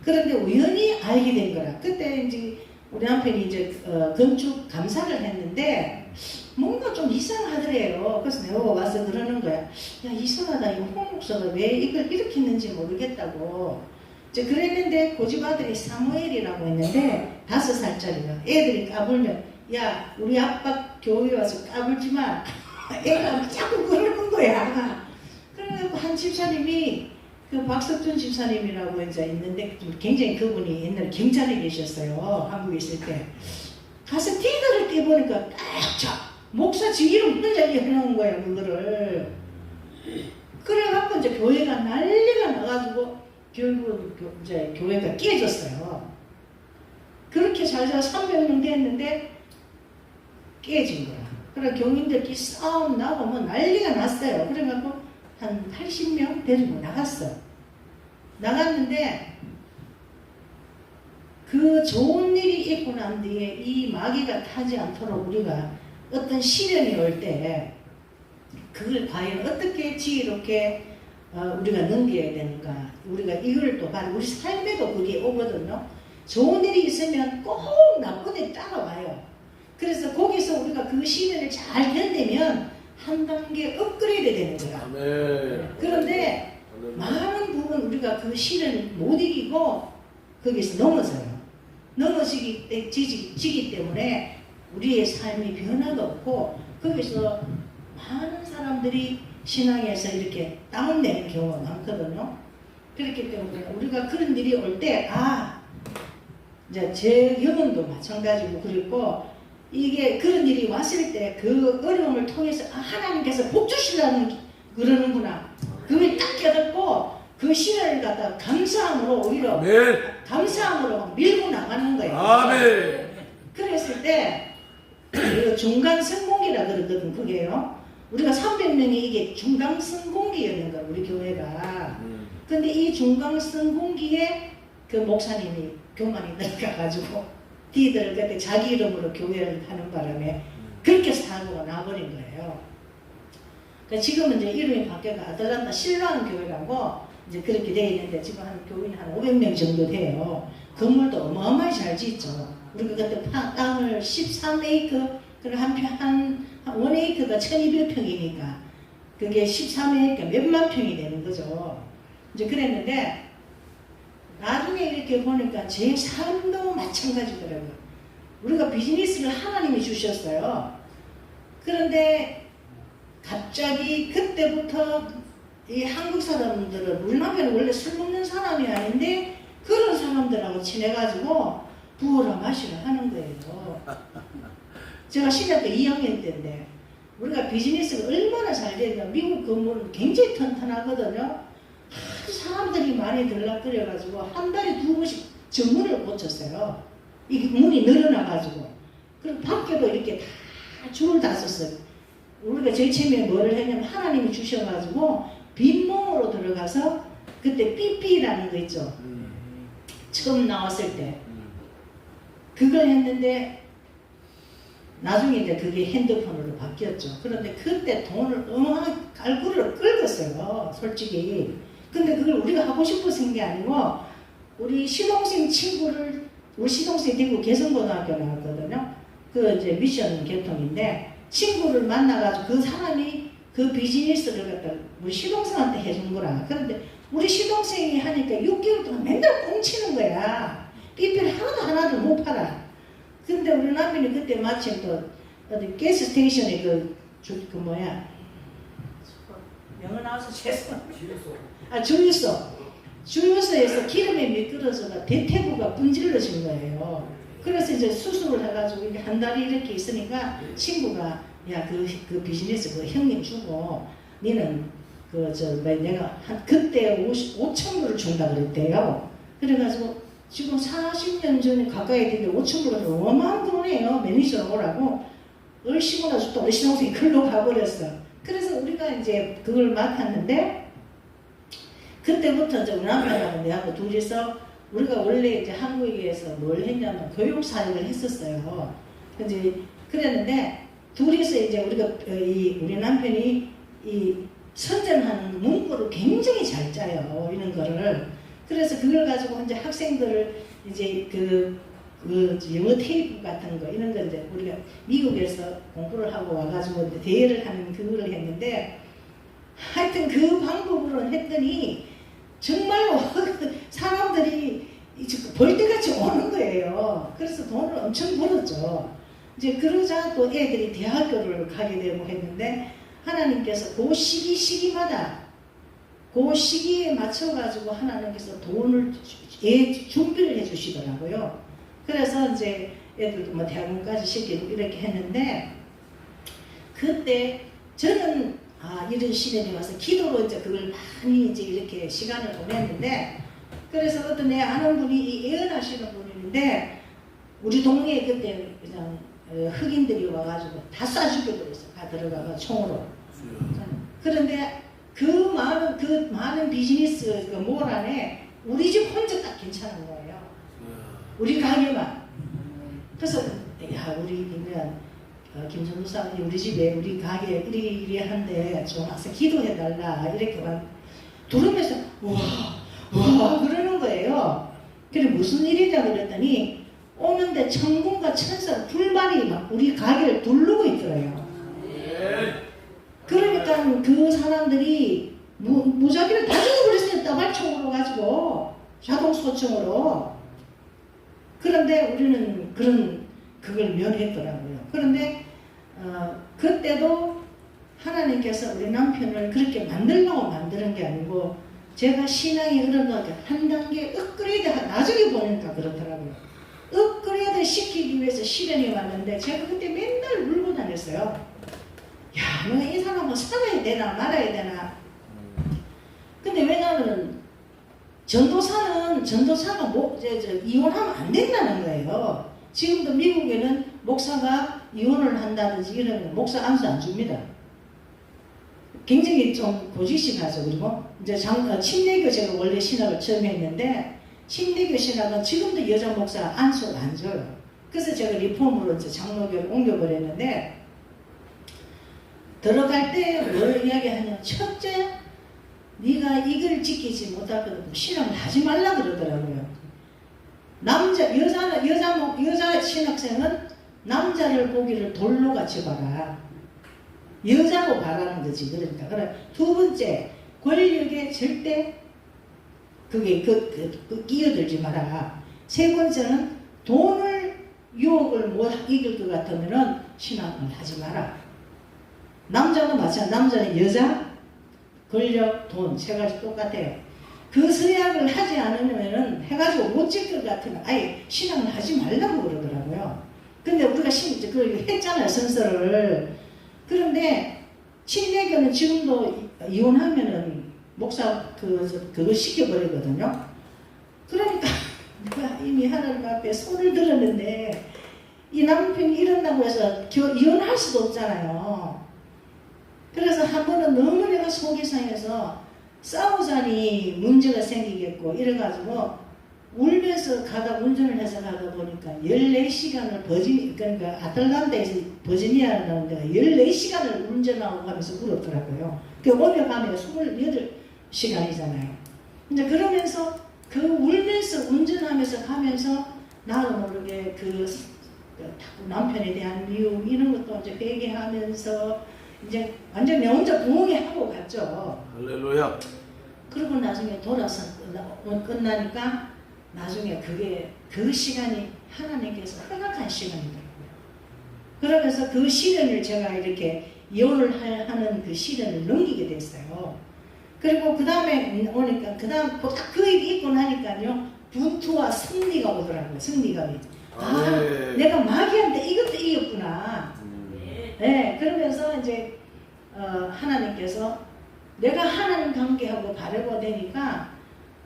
그런데 우연히 알게 된 거라. 그때 이제 우리 남편이 이제 건축 감사를 했는데 뭔가 좀 이상하더래요. 그래서 내가 와서 그러는 거야. 야 이상하다. 이거 홍 목사가 왜 이걸 이렇게 했는지 모르겠다고. 이제 그랬는데 고집 아들이 사무엘이라고 했는데 5살짜리가 애들이 까불면 야 우리 아빠 교회 와서 까불지 마. 애가 자꾸 그러는 거야. 그래서 한 집사님이 그 박석준 집사님이라고 이제 있는데 굉장히 그분이 옛날에 경찰에 계셨어요. 한국에 있을 때. 가서 티들을 떼보니까 딱 목사 지 이름 혼자 해놓은 거야 그거를. 그래갖고 이제 교회가 난리가 나가지고 결국 이제 교회가 깨졌어요. 그렇게 잘 300명 됐는데 깨진 거야. 그래 교인들끼리 싸움 나고 뭐 난리가 났어요. 그래갖고 한 80명 데리고 나갔어. 나갔는데 그 좋은 일이 있고 난 뒤에 이 마귀가 타지 않도록 우리가 어떤 시련이 올 때 그걸 과연 어떻게 지혜롭게 우리가 넘겨야 되는가. 우리가 이걸 또 바로 우리 삶에도 그게 오거든요. 좋은 일이 있으면 꼭 나쁜 일이 따라와요. 그래서 거기서 우리가 그 시련을 잘 견디면 한 단계 업그레이드 되는 거야. 아멘. 그런데 많은 부분 우리가 그 시련을 못 이기고 거기서 넘어져요. 넘어지기 때문에 우리의 삶이 변화가 없고 거기서 많은 사람들이 신앙에서 이렇게 다운되는 경우가 많거든요. 그렇기 때문에 우리가 그런 일이 올 때 이제 제 영혼도 마찬가지고 그랬고 이게 그런 일이 왔을 때 그 어려움을 통해서 하나님께서 복 주시려는 그러는구나. 그걸 딱 깨닫고 그 시련을 갖다가 감사함으로 오히려 아멘. 감사함으로 밀고 나가는 거예요. 아멘. 그랬을 때 그 중간 성공기라 그러거든 그게요. 우리가 300명이 이게 중간 성공기였는 거야 우리 교회가. 근데 이 중간 성공기에 그 목사님이 교만이 들어가가지고 디들을 그때 자기 이름으로 교회를 하는 바람에 그렇게 사고가 나버린 거예요. 그러니까 지금은 이제 이름이 바뀌어가 아틀란타 신랑 교회라고 이제 그렇게 돼 있는데 지금 한 교인이 한 500명 정도 돼요. 건물도 어마어마하게 잘 짓죠. 우리가 그때 땅을 13에이크, 한 1에이크가 1200평이니까 그게 13에이크 몇만 평이 되는 거죠. 이제 그랬는데 나중에 이렇게 보니까 제 삶도 마찬가지더라고요. 우리가 비즈니스를 하나님이 주셨어요. 그런데 갑자기 그때부터 이 한국 사람들은 우리 남편은 원래 술 먹는 사람이 아닌데 그런 사람들하고 친해가지고 부어라 마시라 하는 거예요. 제가 신학교 2학년 때인데 우리가 비즈니스가 얼마나 잘 되냐. 미국 건물은 굉장히 튼튼하거든요. 사람들이 많이 들락거려가지고 한 달에 2번씩 정문을 고쳤어요. 이게 문이 늘어나가지고. 그리고 밖에도 이렇게 다 줄을 다 썼어요. 우리가 제일 처음에 뭐를 했냐면 하나님이 주셔가지고 빈몸으로 들어가서 그때 삐삐라는 거 있죠. 처음 나왔을 때 그걸 했는데 나중에 이제 그게 핸드폰으로 바뀌었죠. 그런데 그때 돈을 어마어마하게 깔구리로 끌었어요. 솔직히. 근데 그걸 우리가 하고 싶어서 한 게 아니고 우리 시동생 친구를 우리 시동생 대구 개성고등학교 나왔거든요. 그 이제 미션 개통인데 친구를 만나가지고 그 사람이 그 비즈니스를 갖다 우리 시동생한테 해준 거라. 그런데 우리 시동생이 하니까 6개월 동안 맨날 꽁치는 거야. 삐삐를 하나도 못 팔아. 근데 우리 남편이 그때 마침 또 어디 가스 스테이션에 그 뭐야 영어 나와서 죄송합니다. 주유소에서 기름이 미끄러져가 대퇴구가 분질러진 거예요. 그래서 이제 수술을 해가지고 이게 한 달이 이렇게 있으니까 친구가 야 그 비즈니스 그 형님 주고 니는 내가 그때 5,000불을 준다 그랬대요. 그래가지고 지금 40년 전에 가까이 되는데 5,000불은 어마어마한 돈이에요. 매니저로 오라고 얼씨구나 줬다. 우리 신동생이 글로 가버렸어. 그래서 우리가 이제 그걸 맡았는데 그때부터 이제 우리 남편하고 내하고 둘이서 우리가 원래 이제 한국에서 뭘 했냐면 교육 사역을 했었어요. 이제 그랬는데 둘이서 이제 우리가 우리 남편이 이 선전하는 문구를 굉장히 잘 짜요. 이런 거를. 그래서 그걸 가지고 이제 학생들을 이제 그 영어 테이프 같은 거 이런 거 이제 우리가 미국에서 공부를 하고 와가지고 이제 대회를 하는 그거를 했는데 하여튼 그 방법으로 했더니 정말로 사람들이 벌떼같이 오는 거예요. 그래서 돈을 엄청 벌었죠. 이제 그러자 또 애들이 대학교를 가게 되고 했는데 하나님께서 그 시기마다 그 시기에 맞춰가지고 하나님께서 돈을 준비를 해주시더라고요. 그래서 이제 애들도 뭐 대학원까지 시키고 이렇게 했는데 그때 저는 이런 시대에 와서 기도로 이제 그걸 많이 이제 이렇게 시간을 보냈는데 그래서 어떤 내 아는 분이 예언하시는 분인데 우리 동네에 그때 그냥 흑인들이 와가지고 다 쏴 죽여버렸어. 다 들어가가 총으로. 그런데 그 많은 비즈니스 그 몰 안에 우리 집 혼자 딱 괜찮은 거예요. 우리 가게만. 그래서 야 우리 김선우사 우리 집에 우리 가게 이리 한데 좀 와서 기도해달라 이렇게만 들으면서 와 그러는 거예요. 그래 무슨 일이냐 그랬더니 오는데 천군과 천사 불만이 막 우리 가게를 두르고 있더래요. 그러니까 그 사람들이 무작위를 다 죽여버렸어요. 따발총으로 가지고 자동소총으로. 그런데 우리는 그걸 면했더라고요. 그런데 그때도 하나님께서 우리 남편을 그렇게 만들려고 만드는 게 아니고 제가 신앙이 흐르다가 한 단계 업그레이드 나중에 보니까 그렇더라고요. 업그레이드 시키기 위해서 시련이 왔는데 제가 그때 맨날 울고 다녔어요. 야, 너 이 사람은 살아야 되나 말아야 되나. 근데 왜냐하면 전도사가 이혼하면 안 된다는 거예요. 지금도 미국에는 목사가 이혼을 한다든지 이러면 목사 안수 안 줍니다. 굉장히 좀 고지식하죠. 그리고 이제 침례교 제가 원래 신학을 처음 했는데 침례교 신학은 지금도 여자 목사 안수를 안 줘요. 그래서 제가 리폼으로 이제 장로교를 옮겨버렸는데 들어갈 때 뭘 이야기하냐면 첫째 네가 이걸 지키지 못하거든 신앙을 하지 말라 그러더라고요. 여자 신학생은 남자를 보기를 돌로 같이 봐라. 여자로 봐라는 거지. 그러니까. 그래. 두 번째, 권력에 절대 끼어들지 마라. 세 번째는 돈을 유혹을 못 이길 것 같으면은 신앙을 하지 마라. 남자는 마찬가지. 남자는 여자, 권력, 돈 세 가지 똑같아요. 그 서약을 하지 않으면은 해가지고 못 찍을 것 같으면 아예 신앙을 하지 말라고 그러더라고요. 근데 우리가 그 했잖아요, 선서를. 그런데 침례교는 지금도 이혼하면은 목사 그거 시켜버리거든요. 그러니까 내가 이미 하나님 앞에 손을 들었는데 이 남편이 이런다고 해서 이혼할 수도 없잖아요. 그래서 한 번은 너무 내가 속이 상해서 싸우자니 문제가 생기겠고 이래가지고 울면서 운전을 해서 가다 보니까 14시간을 그러니까 아틀란타에서 버지니아라는 데가 14시간을 운전하고 가면서 울었더라고요. 그 오며 가며 28시간이잖아요. 이제 그러면서 그 울면서 운전하면서 가면서 나도 모르게 남편에 대한 미움 이런 것도 이제 회개하면서 이제 완전 내 혼자 부흥회 하고 갔죠. 할렐루야. 그러고 나중에 돌아서 끝나니까 나중에 그 시간이 하나님께서 허락한 시간이더라고요. 그러면서 그 시련을 제가 이렇게 이혼을 하는 그 시련을 넘기게 됐어요. 그리고 그 다음에 오니까 그 일이 있고 나니까요 분투와 승리가 오더라고요. 승리감이. 네. 내가 마귀한테 이것도 이겼구나. 네, 그러면서 이제 하나님께서 내가 하나님 관계하고 바르고 되니까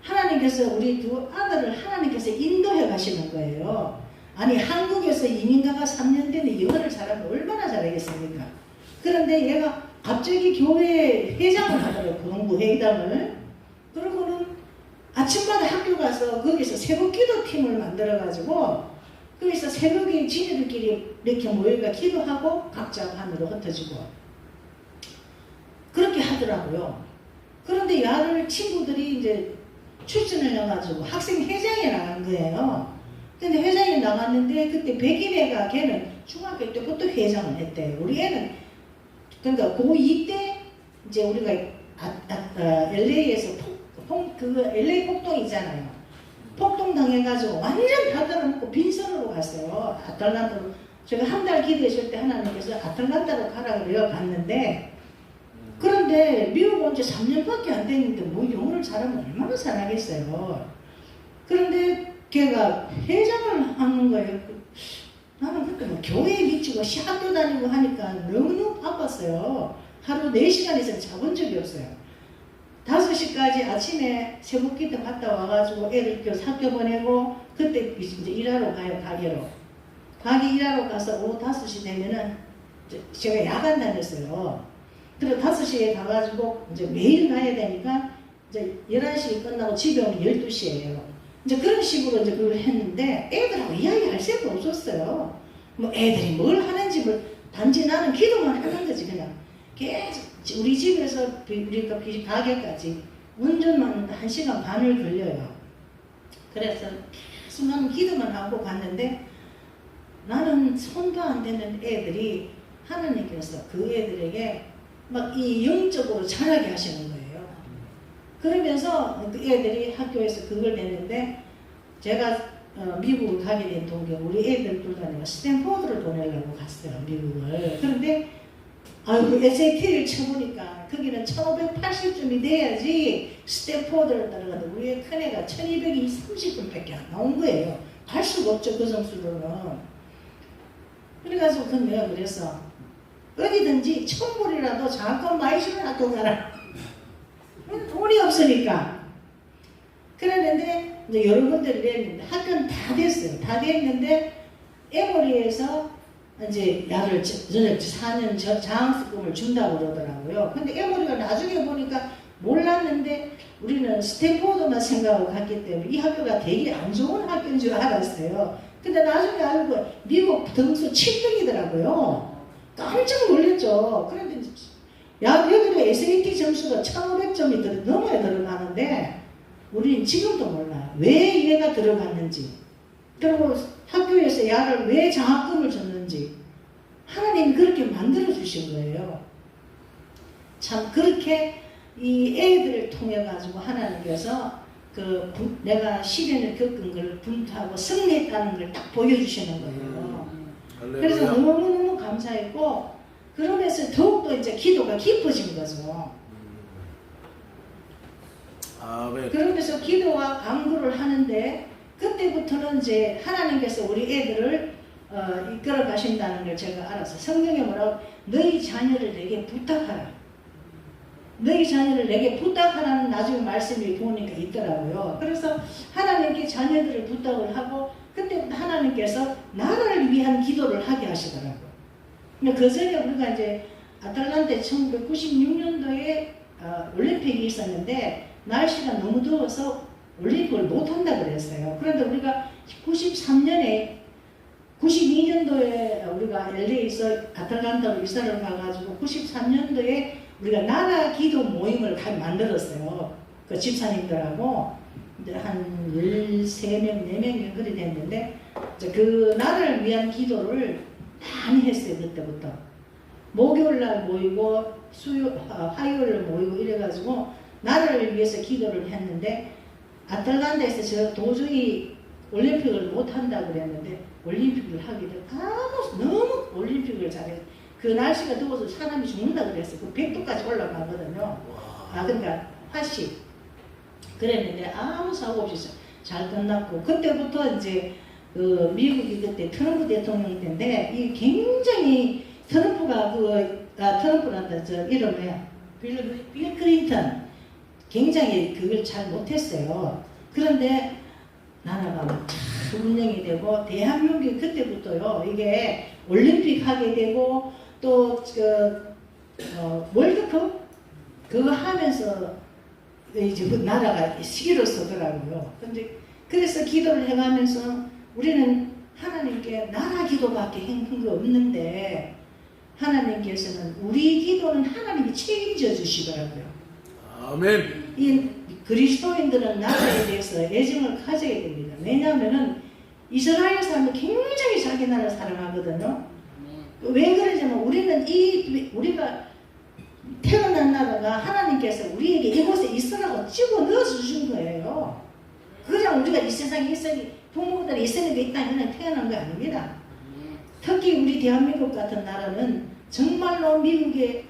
하나님께서 우리 두 아들을 하나님께서 인도해 가시는 거예요. 아니 한국에서 이민가가 3년 됐는데 영어를 잘하면 얼마나 잘하겠습니까? 그런데 얘가 갑자기 교회 회장을 하더라고요. 공부 회의당을. 그러고는 아침마다 학교 가서 거기서 새벽 기도팀을 만들어 가지고 거기서 새벽에 지네들끼리 이렇게 모여가 기도하고 각자 반으로 흩어지고 그렇게 하더라고요. 그런데 야를 친구들이 이제 출전을 해가지고 학생회장에 나간 거예요. 근데 회장에 나갔는데 그때 백일애가 걔는 중학교 때부터 회장을 했대요. 우리 애는 그러니까 고2 때 이제 우리가 LA에서 LA 폭동 있잖아요. 폭동 당해가지고 완전 바다를 먹고 빈손으로 갔어요. 아틀란타로. 제가 한 달 기도했을 때 하나님께서 아틀란타로 가라 그래요. 갔는데 그런데 미국 온 지 3년밖에 안 됐는데 뭐 영어를 잘하면 얼마나 잘하겠어요. 그런데 걔가 회장을 하는 거예요. 나는 그때 뭐 교회에 미치고 학교 다니고 하니까 너무너무 바빴어요. 하루 4시간 이상 자본 적이 없어요. 5시까지 아침에 새벽기도 갔다 와가지고 애들 학교 보내고 그때 이제 일하러 가요. 가게 일하러 가서 오후 5시 되면은 제가 야간 다녔어요. 그래서 5시에 가가지고 이제 매일 가야 되니까 이제 11시에 끝나고 집에 오면 12시예요. 이제 그런 식으로 이제 그걸 했는데 애들하고 이야기할 새도 없었어요. 뭐 애들이 뭘 하는지 단지 나는 기도만 하는 거지 그냥. 계속 우리 집에서 우리가 가게까지 운전만 1시간 반을 걸려요. 그래서 계속 나는 기도만 하고 갔는데 나는 손도 안 대는 애들이 하나님께서 그 애들에게 막 이 영적으로 자라게 하시는 거예요. 그러면서 그 애들이 학교에서 그걸 냈는데 제가 미국을 가게 된 동기가 우리 애들 둘 다 내가 스탠포드를 보내려고 갔어요. 미국을. 그런데 그 SAT를 쳐보니까 거기는 1580점이 돼야지 스탠포드를 따라가는데 우리 큰애가 1230점밖에 안 나온 거예요. 갈 수가 없죠. 그 점수로는. 그래가지고 그 내가 그랬어. 어디든지 1000불이라도 장학금 많이 주는 학교 가라. 돈이 없으니까. 그랬는데 이제 여러 군데를 냈는데 학교는 다 됐어요. 다 됐는데 에모리에서 이제 야를 저녁 4년 장학금을 준다고 그러더라고요. 근데 에모리가 나중에 보니까 몰랐는데 우리는 스탠포드만 생각하고 갔기 때문에 이 학교가 되게 안 좋은 학교인 줄 알았어요. 근데 나중에 알고 미국 등수 7등이더라고요. 깜짝 놀랐죠. 그런데 여기도 SAT 점수가 1500점이 넘어야 들어가는데 우리는 지금도 몰라요. 왜 얘가 들어갔는지. 그리고 학교에서 야를 왜 장학금을 줬는지. 하나님이 그렇게 만들어 주신 거예요. 참 그렇게 이 애들을 통해 가지고 하나님께서 내가 시련을 겪은 걸 분투하고 승리했다는 걸 딱 보여주시는 거예요. 그래서 너무너무 감사했고 그러면서 더욱더 이제 기도가 깊어진 거죠. 아멘. 그러면서 기도와 간구를 하는데 그때부터는 이제 하나님께서 우리 애들을 이끌어 가신다는 걸 제가 알았어요. 성경에 뭐라고 너희 자녀를 내게 부탁하라. 너희 자녀를 내게 부탁하라는 나중에 말씀이 보니까 있더라고요. 그래서 하나님께 자녀들을 부탁을 하고 그때부터 하나님께서 나라를 위한 기도를 하게 하시더라고요. 근데 그 전에 우리가 이제 아틀란타 1996년도에 올림픽이 있었는데 날씨가 너무 더워서 올림픽을 못한다 그랬어요. 그런데 우리가 92년도에 우리가 LA에서 아틀란타로 이사를 가가지고 93년도에 우리가 나라 기도 모임을 만들었어요. 그 집사님들하고 한 13명, 4명이 그리 됐는데 그 나라를 위한 기도를 많이 했어요. 그때부터 목요일날 모이고 화요일날 모이고 이래가지고 나라를 위해서 기도를 했는데 아틀란타에서 제가 도저히 올림픽을 못한다 그랬는데 올림픽을 하게 돼. 너무 올림픽을 잘해. 그 날씨가 더워서 사람이 죽는다 그랬어요. 그 100도까지 올라가거든요. 그러니까 화씨 그랬는데 아무 사고 없이 잘 끝났고 그때부터 이제 그 미국이 그때 트럼프 대통령 때인데 이 굉장히 트럼프가 트럼프란다 저 이름이야 빌 클린턴 굉장히 그걸 잘 못했어요. 그런데 나라가 잘 운영이 되고 대한민국이 그때부터요 이게 올림픽 하게 되고 또 월드컵 그거 하면서 이제 그 나라가 시기로 서더라고요. 근데 그래서 기도를 해가면서 우리는 하나님께 나라 기도밖에 한 게 없는데 하나님께서는 우리 기도는 하나님이 책임져 주시더라고요. 아멘. 이 그리스도인들은 나라에 대해서 애정을 가져야 됩니다. 왜냐하면은 이스라엘 사람은 굉장히 자기 나라를 사랑하거든요. 왜 그러냐면 우리는 우리가 태어난 나라가 하나님께서 우리에게 이곳에 있으라고 집어 넣어서 주신 거예요. 그냥 우리가 이 세상에 있으니 부모들이 있으니까 이 땅에 태어난 거 아닙니다. 특히 우리 대한민국 같은 나라는 정말로 미국의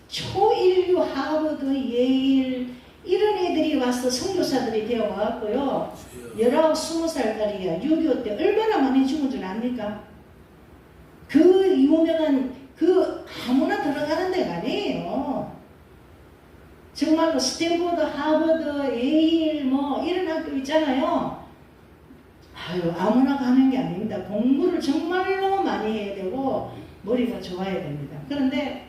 초일류 하버드, 예일 이런 애들이 와서 선교사들이 되어 왔고요. 19, 20살짜리야 6.25 때 얼마나 많이 죽은 줄 압니까? 그 유명한 아무나 들어가는 데가 아니에요. 정말로 스탠포드, 하버드, 예일 뭐 이런 학교 있잖아요. 아무나 가는 게 아닙니다. 공부를 정말로 많이 해야 되고 머리가 좋아야 됩니다. 그런데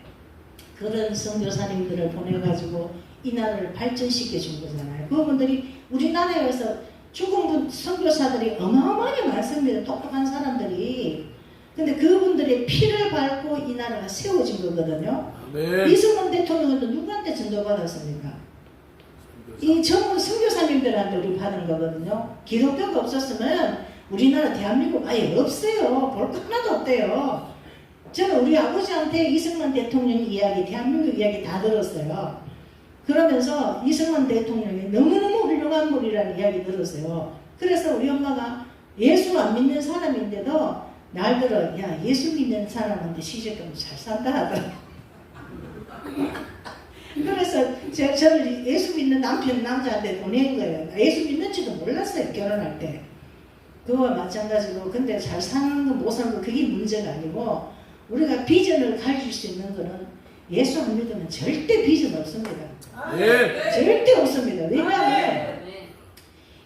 그런 선교사님들을 보내가지고 이 나라를 발전시켜 준 거잖아요. 그분들이 우리나라에서 죽은 분 선교사들이 어마어마하게 많습니다. 똑똑한 사람들이. 근데 그분들의 피를 밟고 이 나라가 세워진 거거든요. 아멘. 이승만 대통령은 또 누구한테 전도받았습니까? 이 전부 선교사님들한테 우리 받은 거거든요. 기독교가 없었으면 우리나라 대한민국 아예 없어요. 볼 거 하나도 없대요. 저는 우리 아버지한테 이승만 대통령 이야기, 대한민국 이야기 다 들었어요. 그러면서 이승만 대통령이 너무너무 훌륭한 분이라는 이야기 들었어요. 그래서 우리 엄마가 예수 안 믿는 사람인데도 날들어 야 예수 믿는 사람한테 시집가면 잘 산다 하더라고요. 그래서 저를 예수 믿는 남자한테 보낸 거예요. 예수 믿는지도 몰랐어요. 결혼할 때. 그거와 마찬가지로 근데 잘 사는 거 못 사는 거 그게 문제가 아니고 우리가 비전을 가질 수 있는 거는 예수 안 믿으면 절대 비전 없습니다. 네. 절대 없습니다. 왜냐하면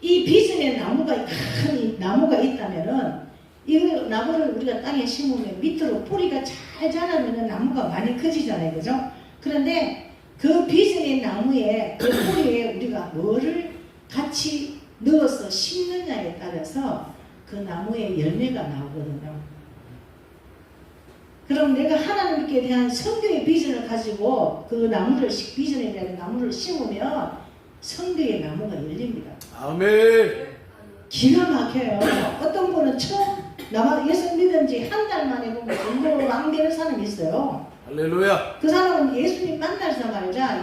이 비전의 나무가 큰 나무가 있다면은 이 나무를 우리가 땅에 심으면 밑으로 뿌리가 잘 자라면 나무가 많이 커지잖아요. 그죠? 그런데 그 비전의 나무에 그 뿌리에 우리가 뭐를 같이 넣어서 심느냐에 따라서 그 나무에 열매가 나오거든요. 그럼 내가 하나님께 대한 성경의 비전을 가지고 그 나무를 비전에 대한 나무를 심으면 성경의 나무가 열립니다. 아멘. 기가 막혀요. 어떤 분은 처음 예수 믿은 지 한 달 만에 보면 전도로 왕되는 사람이 있어요. 할렐루야. 그 사람은 예수님 만나자마자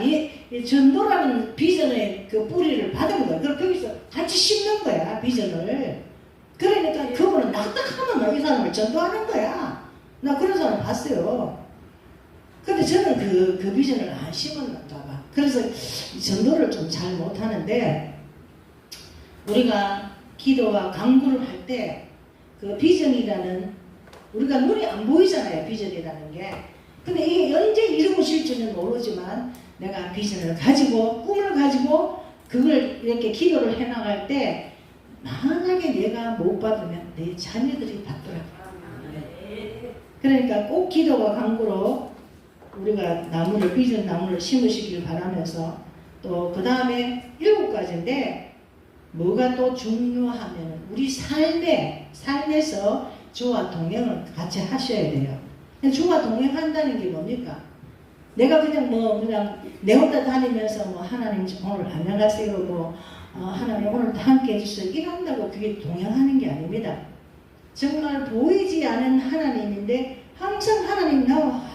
전도라는 비전의 그 뿌리를 받은 거야. 그럼 거기서 같이 심는 거야, 비전을. 그러니까 그분은 낙딱하면 이 사람을 전도하는 거야. 나 그런 사람 봤어요. 근데 저는 그 비전을 안 심었나 봐. 그래서 전도를 좀 잘 못하는데 우리가 기도와 간구를 할 때 그 비전이라는 우리가 눈에 안 보이잖아요. 비전이라는 게. 근데 이게 언제 이루어질 줄은 모르지만 내가 비전을 가지고 꿈을 가지고 그걸 이렇게 기도를 해나갈 때 만약에 내가 못 받으면 내 자녀들이 받더라고요. 그러니까 꼭 기도와 간구로 우리가 나무를 비전 나무를 심으시길 바라면서 또 그 다음에 7가지인데 뭐가 또 중요하면 우리 삶에서 주와 동행을 같이 하셔야 돼요. 주와 동행한다는 게 뭡니까? 내가 그냥 내 혼자 다니면서 하나님 오늘 안녕하세요 하나님 오늘도 함께 해주세요 이런다고 그게 동행하는 게 아닙니다. 정말 보이지 않은 하나님인데 항상 하나님 나와